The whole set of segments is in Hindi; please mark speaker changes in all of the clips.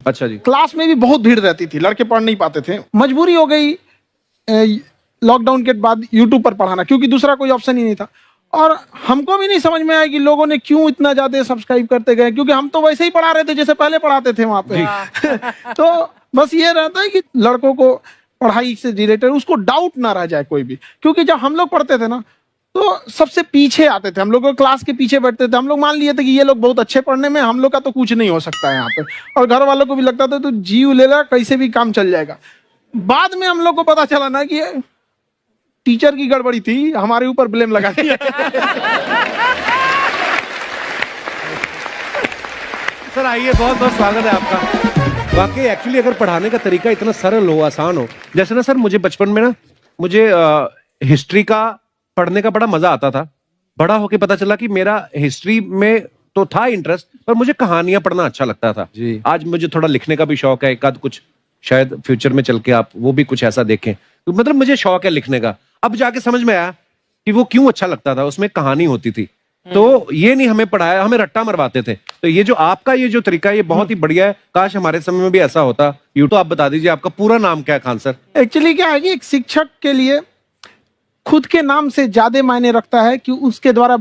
Speaker 1: अच्छा जी।
Speaker 2: क्लास में भी बहुत भीड़ रहती थी, लड़के पढ़ नहीं पाते थे। मजबूरी हो गई लॉकडाउन के बाद यूट्यूब पर पढ़ाना, क्योंकि दूसरा कोई ऑप्शन ही नहीं था। और हमको भी नहीं समझ में आया कि लोगों ने क्यों इतना ज्यादा सब्सक्राइब करते गए, क्योंकि हम तो वैसे ही पढ़ा रहे थे जैसे पहले पढ़ाते थे वहां पे। तो बस ये रहता है कि लड़कों को पढ़ाई से रिलेटेड उसको डाउट ना रह जाए कोई भी, क्योंकि जब हम लोग पढ़ते थे ना तो सबसे पीछे आते थे, हम लोग क्लास के पीछे बैठते थे। हम लोग मान लिए थे कि ये लोग बहुत अच्छे पढ़ने में, हम लोग का तो कुछ नहीं हो सकता है यहाँ पे। और घर वालों को भी लगता था तो जीव ले ला, कैसे भी काम चल जाएगा। बाद में हम लोग को पता चला ना कि टीचर की गड़बड़ी थी, हमारे ऊपर ब्लेम लगा दिया।
Speaker 1: सर आइए, बहुत बहुत स्वागत है आपका। वाकई एक्चुअली अगर पढ़ाने का तरीका इतना सरल हो, आसान हो, जैसे ना सर मुझे बचपन में ना मुझे हिस्ट्री का पढ़ने का बड़ा मजा आता था। बड़ा होके पता चला कि मेरा हिस्ट्री में तो था इंटरेस्ट, पर मुझे कहानियां पढ़ना अच्छा लगता था जी। आज मुझे थोड़ा लिखने का भी शौक है, एक आध कुछ शायद फ्यूचर में चल के आप वो भी कुछ ऐसा देखें, तो मतलब मुझे शौक है लिखने का। अब जाके समझ में आया कि वो क्यों अच्छा लगता था, उसमें कहानी होती थी। तो ये नहीं हमें पढ़ाया, हमें रट्टा मरवाते थे। तो ये जो आपका ये जो तरीका है ये बहुत ही बढ़िया है, काश हमारे समय में भी ऐसा होता। यू तो आप बता दीजिए आपका पूरा नाम क्या है खान सर?
Speaker 2: एक्चुअली क्या है कि एक शिक्षक के लिए खुद के नाम से ज्यादा मायने रखता है कि उसके द्वारा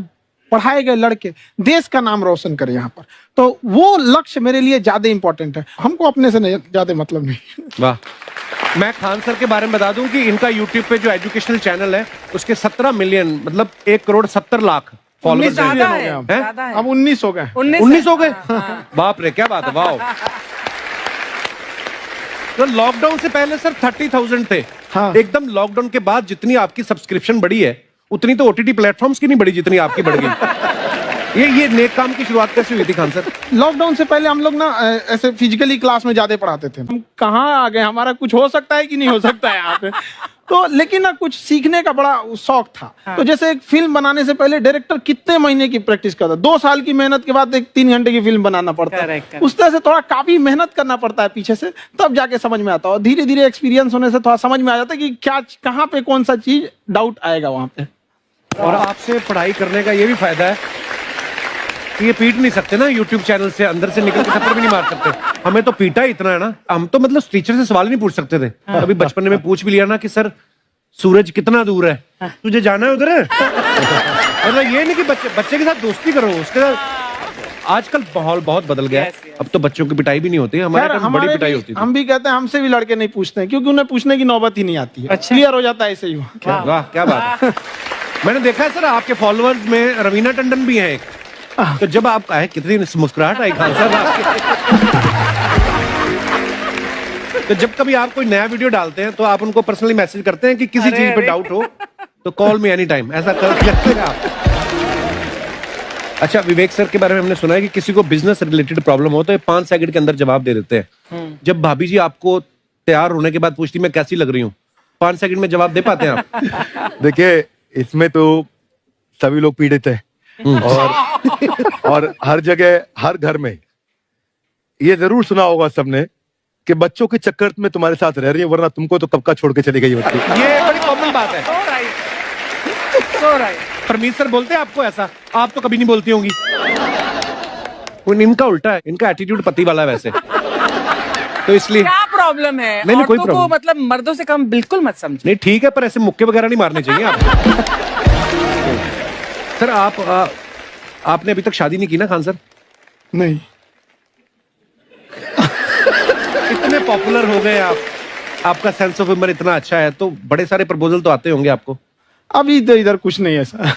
Speaker 2: पढ़ाए गए लड़के देश का नाम रोशन करें यहाँ पर। तो वो लक्ष्य मेरे लिए ज्यादा इंपॉर्टेंट है, हमको अपने से नहीं ज्यादा मतलब नहीं।
Speaker 1: वाह। मैं खान सर के बारे में बता दूं कि इनका यूट्यूब पे जो एजुकेशनल चैनल है उसके 17 मिलियन मतलब 1,70,00,000 फॉलोअर्स हैं।
Speaker 2: अब 19 हो गए।
Speaker 1: 19 हो गए। बाप रे, क्या बात है, वाह। तो लॉकडाउन से पहले सर 30,000 थे।
Speaker 2: हाँ।
Speaker 1: एकदम लॉकडाउन के बाद जितनी आपकी सब्सक्रिप्शन बढ़ी है उतनी तो ओटीटी प्लेटफॉर्म्स की नहीं बढ़ी जितनी आपकी बढ़ गई। ये नेक काम की शुरुआत कैसे हुई थी खान सर?
Speaker 2: लॉकडाउन से पहले हम लोग ना ऐसे फिजिकली क्लास में ज्यादा पढ़ाते थे। हम कहाँ आ गए, हमारा कुछ हो सकता है कि नहीं हो सकता है यहाँ पे। तो लेकिन ना कुछ सीखने का बड़ा शौक था। हाँ। तो जैसे एक फिल्म बनाने से पहले डायरेक्टर कितने महीने की प्रैक्टिस करता है, 2 साल की मेहनत के बाद एक 3 घंटे की फिल्म बनाना पड़ता है। उस तरह से थोड़ा काफी मेहनत करना पड़ता है पीछे से, तब जाके समझ में आता है। और धीरे धीरे एक्सपीरियंस होने से थोड़ा समझ में आ जाता है कि क्या कहाँ पे कौन सा चीज डाउट आएगा वहां पे।
Speaker 1: और आपसे पढ़ाई करने का ये भी फायदा है कि ये पीट नहीं सकते ना यूट्यूब चैनल से, अंदर से निकल के थप्पड़ भी नहीं मार सकते। हमें तो पीटा ही इतना है ना, हम तो मतलब टीचर से सवाल नहीं पूछ सकते थे। अभी बचपन में पूछ भी लिया ना कि सर सूरज कितना दूर है, तुझे जाना है उधर? मतलब ये नहीं कि बच्चे के साथ दोस्ती करो, उसके साथ आजकल माहौल बहुत बदल गया है। अब तो बच्चों की पिटाई भी नहीं होती, हमारे टाइम बड़ी पिटाई होती थी।
Speaker 2: हम भी कहते हैं, हमसे भी लड़के नहीं पूछते हैं क्योंकि उन्हें पूछने की नौबत ही नहीं आती है। क्लियर हो जाता है ऐसे ही।
Speaker 1: वाह, क्या बात है। मैंने देखा है सर आपके फॉलोअर्स में रवीना टंडन भी है एक। तो जब आप आए कितनी मुस्कुराहट आई खान साहब आपके। तो जब कभी आप कोई नया वीडियो डालते हैं तो आप उनको पर्सनली मैसेज करते हैं कि किसी चीज पे डाउट हो तो कॉल मी एनी टाइम, ऐसा करते हैं आप? अच्छा, विवेक सर के बारे में हमने सुना है कि किसी को बिजनेस रिलेटेड प्रॉब्लम हो तो ये 5 सेकंड के अंदर जवाब दे देते हैं। जब भाभी जी आपको तैयार होने के बाद पूछती मैं कैसी लग रही हूँ, 5 सेकंड में जवाब दे पाते हैं आप?
Speaker 3: देखिए, इसमें तो सभी लोग पीड़ित हैं और हर जगह हर घर में ये जरूर सुना होगा सबने कि बच्चों के चक्कर में तुम्हारे साथ रह रही है, वरना तुमको तो कब का छोड़ के चली गई होती।
Speaker 1: ये बड़ी कॉमन बात है। परमीत सर बोलते हैं आपको ऐसा? आप तो कभी नहीं बोलती होंगी। इनका उल्टा है, इनका एटीट्यूड पति वाला है वैसे, तो इसलिए
Speaker 4: क्या प्रॉब्लम है?
Speaker 1: नहीं, कोई
Speaker 4: औरतों को मतलब मर्दों से कम बिल्कुल मत समझो।
Speaker 1: नहीं ठीक है, पर ऐसे मुक्के वगैरह नहीं मारने चाहिए आपको। सर आपने अभी तक शादी नहीं की ना खान सर?
Speaker 2: नहीं।
Speaker 1: इतने पॉपुलर हो गए आप, आपका सेंस ऑफ ह्यूमर इतना अच्छा है, तो बड़े सारे प्रपोजल तो आते होंगे आपको।
Speaker 2: अभी इधर कुछ नहीं है सर।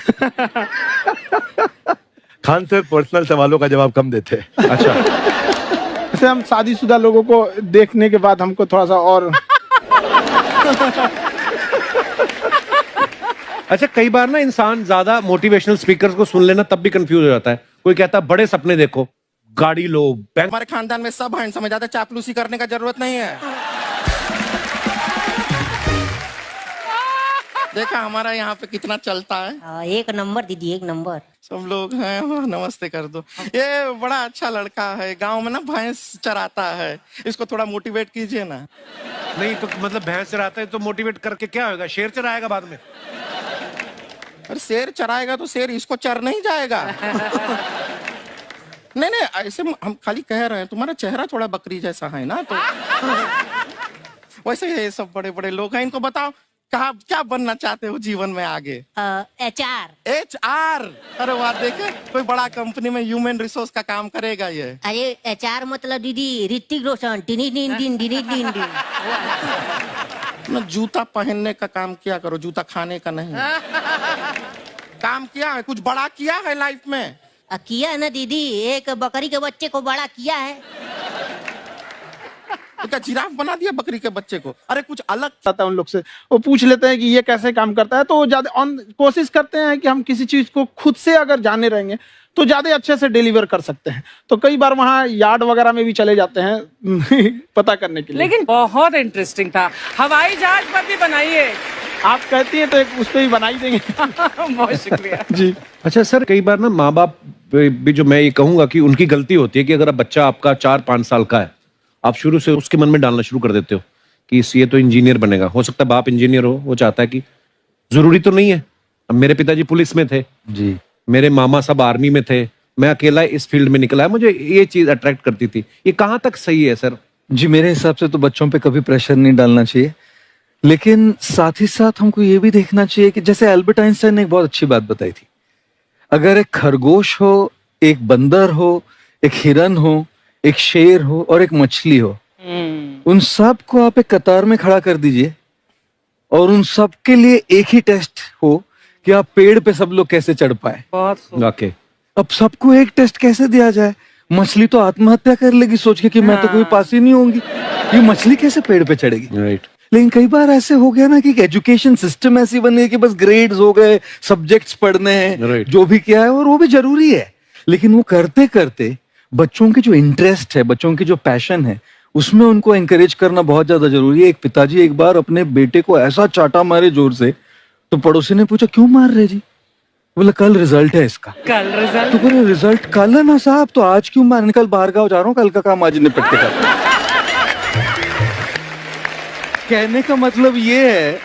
Speaker 3: खान सर पर्सनल सवालों का जवाब कम देते हैं।
Speaker 1: अच्छा।
Speaker 2: जैसे हम शादीशुदा लोगों को देखने के बाद हमको थोड़ा सा और
Speaker 1: अच्छा, कई बार ना इंसान ज्यादा मोटिवेशनल स्पीकर्स को सुन लेना तब भी कंफ्यूज हो जाता है। कोई कहता है बड़े सपने देखो, गाड़ी लो, बैंक।
Speaker 5: हमारे खानदान में सब हैंड समझ आते, चापलूसी करने का जरूरत नहीं है। देखा हमारा यहाँ पे कितना चलता है।
Speaker 6: 1 नंबर दीदी, 1 नंबर।
Speaker 5: सब लोग हैं, हाँ, नमस्ते कर दो। ये बड़ा अच्छा लड़का है, गांव में ना भैंस चराता है, इसको थोड़ा मोटिवेट कीजिए ना।
Speaker 1: नहीं तो मतलब भैंस चराता है तो मोटिवेट करके क्या होगा? शेर चराएगा बाद में?
Speaker 5: अरे शेर चराएगा तो शेर इसको चर नहीं जाएगा। नहीं नहीं, ऐसे हम खाली कह रहे हैं, तुम्हारा चेहरा थोड़ा बकरी जैसा है ना, तो वैसे ये सब बड़े बड़े लोग हैं, इनको बताओ कहा क्या बनना चाहते हो जीवन में आगे?
Speaker 6: HR।
Speaker 5: HR? अरे वाह, देखे कोई बड़ा कंपनी में ह्यूमन रिसोर्स का काम करेगा ये।
Speaker 6: अरे HR मतलब दीदी Hrithik Roshan, tiny tin tin tiny tin tin.
Speaker 5: ना जूता पहनने का काम किया करो, जूता खाने का नहीं। काम किया है, कुछ बड़ा किया है लाइफ में?
Speaker 6: किया है ना दीदी, एक बकरी के बच्चे को बड़ा किया है।
Speaker 5: तो क्या जिराफ बना दिया बकरी के बच्चे को? अरे कुछ अलग
Speaker 2: आता है उन लोग से, वो पूछ लेते हैं कि ये कैसे काम करता है, तो वो ज्यादा कोशिश करते हैं कि हम किसी चीज को खुद से अगर जाने रहेंगे तो ज्यादा अच्छे से डिलीवर कर सकते हैं। तो कई बार वहाँ यार्ड वगैरह में भी चले जाते हैं पता करने के लिए।
Speaker 4: लेकिन बहुत इंटरेस्टिंग था। हवाई जहाज पर भी बनाइए।
Speaker 2: आप कहती हैं तो एक उस पर ही बनाई देंगे।
Speaker 4: बहुत शुक्रिया
Speaker 2: जी।
Speaker 1: अच्छा सर, कई बार ना माँ बाप भी, जो मैं ये कहूंगा कि उनकी गलती होती है कि अगर बच्चा आपका 4-5 साल का है, आप शुरू से उसके मन में डालना शुरू कर देते हो कि ये तो इंजीनियर बनेगा। हो सकता है बाप इंजीनियर हो, वो चाहता है कि जरूरी तो नहीं है। अब मेरे पिताजी पुलिस में थे
Speaker 3: जी,
Speaker 1: मेरे मामा सब आर्मी में थे, मैं अकेला इस फील्ड में निकला है, मुझे ये चीज अट्रैक्ट करती थी। ये कहाँ तक सही है सर?
Speaker 7: जी, मेरे हिसाब से तो बच्चों पे कभी प्रेशर नहीं डालना चाहिए, लेकिन साथ ही साथ हमको ये भी देखना चाहिए कि जैसे एल्बर्ट आइंस्टाइन ने एक बहुत अच्छी बात बताई थी, अगर एक खरगोश हो, एक बंदर हो, एक हिरन हो, एक शेर हो और एक मछली हो, उन सब को आप एक कतार में खड़ा कर दीजिए और उन सब के लिए एक ही टेस्ट हो कि आप पेड़ पे सब लोग कैसे चढ़ पाए।
Speaker 4: बहुत खूब।
Speaker 1: ओके,
Speaker 7: अब सबको एक टेस्ट कैसे दिया जाए? मछली तो आत्महत्या कर लेगी सोच के कि मैं तो कोई पास ही नहीं होंगी, ये मछली कैसे पेड़ पे चढ़ेगी?
Speaker 1: राइट।
Speaker 7: लेकिन कई बार ऐसे हो गया ना कि एजुकेशन सिस्टम ऐसी बनी है कि बस ग्रेड्स हो गए, सब्जेक्ट्स पढ़ने हैं,
Speaker 1: Right.
Speaker 7: जो भी किया है, और वो भी जरूरी है, लेकिन वो करते करते बच्चों की जो इंटरेस्ट है, बच्चों की जो पैशन है, उसमें उनको एनकरेज करना बहुत ज्यादा जरूरी है। एक पिताजी एक बार अपने बेटे को ऐसा चाटा मारे जोर से, तो पड़ोसी ने पूछा क्यों मार रहे जी? बोला कल रिजल्ट है इसका।
Speaker 4: कल रिजल्ट?
Speaker 7: तो बोले रिजल्ट कल है ना साहब, तो आज क्यों मार? कल बाहर गाँव जा रहा हूँ, कल का काम आज निपट के करता हूं। कहने का मतलब ये है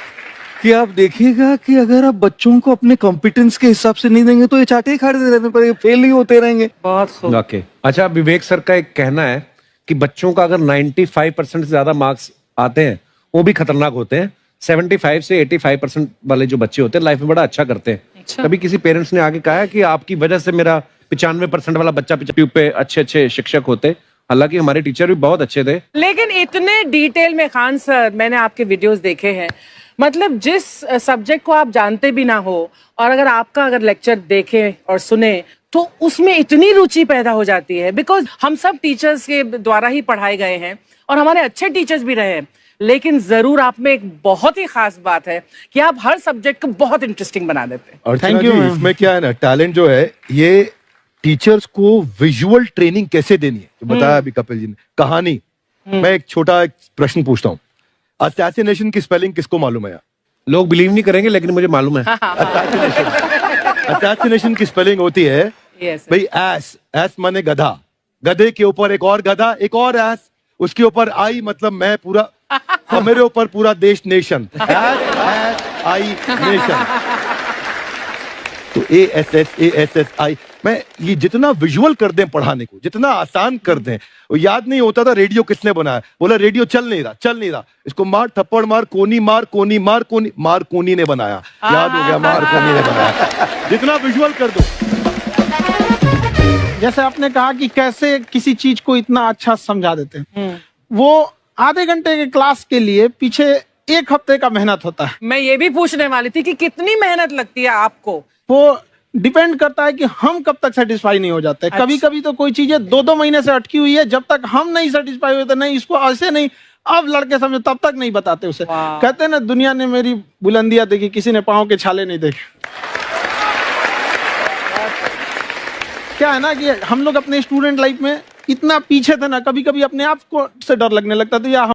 Speaker 7: कि आप देखिएगा कि अगर आप बच्चों को अपने कॉम्पिटेंस के हिसाब से नहीं देंगे तो ये चाटे ही खाते रहने पर फेल ही होते रहेंगे।
Speaker 4: बहुत खूब।
Speaker 1: ओके। अच्छा, विवेक सर का एक कहना है कि बच्चों का अगर 95% से ज्यादा मार्क्स आते हैं वो भी खतरनाक होते हैं। 75 से 85% वाले जो बच्चे होते हैं लाइफ में बड़ा अच्छा करते हैं।
Speaker 4: अच्छा।
Speaker 1: कभी किसी पेरेंट्स ने आगे कहा है कि आपकी वजह से मेरा 95% वाला बच्चा ट्यूब पे अच्छे शिक्षक होते? हालांकि हमारे टीचर भी बहुत अच्छे थे।
Speaker 4: लेकिन इतने डिटेल में खान सर, मैंने आपके वीडियोस देखे हैं, मतलब जिस सब्जेक्ट को आप जानते भी ना हो और अगर लेक्चर देखें और सुने तो उसमें इतनी रुचि पैदा हो जाती है। बिकॉज हम सब टीचर्स के द्वारा ही पढ़ाए गए हैं और हमारे अच्छे टीचर्स भी रहे हैं, लेकिन जरूर आप में एक बहुत ही खास बात है कि आप हर सब्जेक्ट को बहुत इंटरेस्टिंग बना देते हैं।
Speaker 3: और
Speaker 2: Thank you, ma'am.
Speaker 3: इसमें क्या है ना, टैलेंट जो है ये टीचर्स को विजुअल ट्रेनिंग कैसे देनी है, जो बताया अभी कपिल जी ने। कहानी, मैं एक छोटा प्रश्न पूछता हूँ, असैसिनेशन की स्पेलिंग किसको मालूम है यार?
Speaker 1: लोग बिलीव नहीं करेंगे लेकिन मुझे मालूम है।
Speaker 3: असैसिनेशन की स्पेलिंग होती है
Speaker 4: Yes.
Speaker 3: भाई एस माने गधा, गधे के ऊपर एक और गधा, एक और एस, उसके ऊपर आई मतलब मैं पूरा, और मेरे ऊपर पूरा देश नेशन, आई नेशन। तो ASSASSI, मैं ये जितना विजुअल कर दें पढ़ाने को, जितना आसान कर दें। वो याद नहीं होता था रेडियो किसने बनाया, बोला रेडियो चल नहीं रहा, इसको मार थप्पड़ मार, कोनी मार, कोनी मार, कोनी मार, कोनी ने बनाया, याद हो गया, मार कोनी ने बनाया। जितना विजुअल कर दो।
Speaker 2: जैसे आपने कहा कि कैसे किसी चीज को इतना अच्छा समझा देते हैं, वो आधे घंटे के क्लास के लिए पीछे 1 हफ्ते का मेहनत होता है।
Speaker 4: मैं ये भी पूछने वाली थी कि कितनी मेहनत लगती है आपको?
Speaker 2: वो डिपेंड करता है कि हम कब तक सेटिस्फाई नहीं हो जाते।
Speaker 4: अच्छा।
Speaker 2: कभी कभी तो कोई चीजें 2-2 महीने से अटकी हुई है, जब तक हम नहीं सेटिस्फाई होते, नहीं इसको ऐसे नहीं, अब लड़के समझो, तब तक नहीं बताते उसे।
Speaker 4: वाह।
Speaker 2: कहते हैं ना, दुनिया ने मेरी बुलंदियां देखी, किसी ने पाँव के छाले नहीं देखे। क्या है ना कि हम लोग अपने स्टूडेंट लाइफ में इतना पीछे थे ना, कभी कभी अपने आप को से डर लगने लगता था, या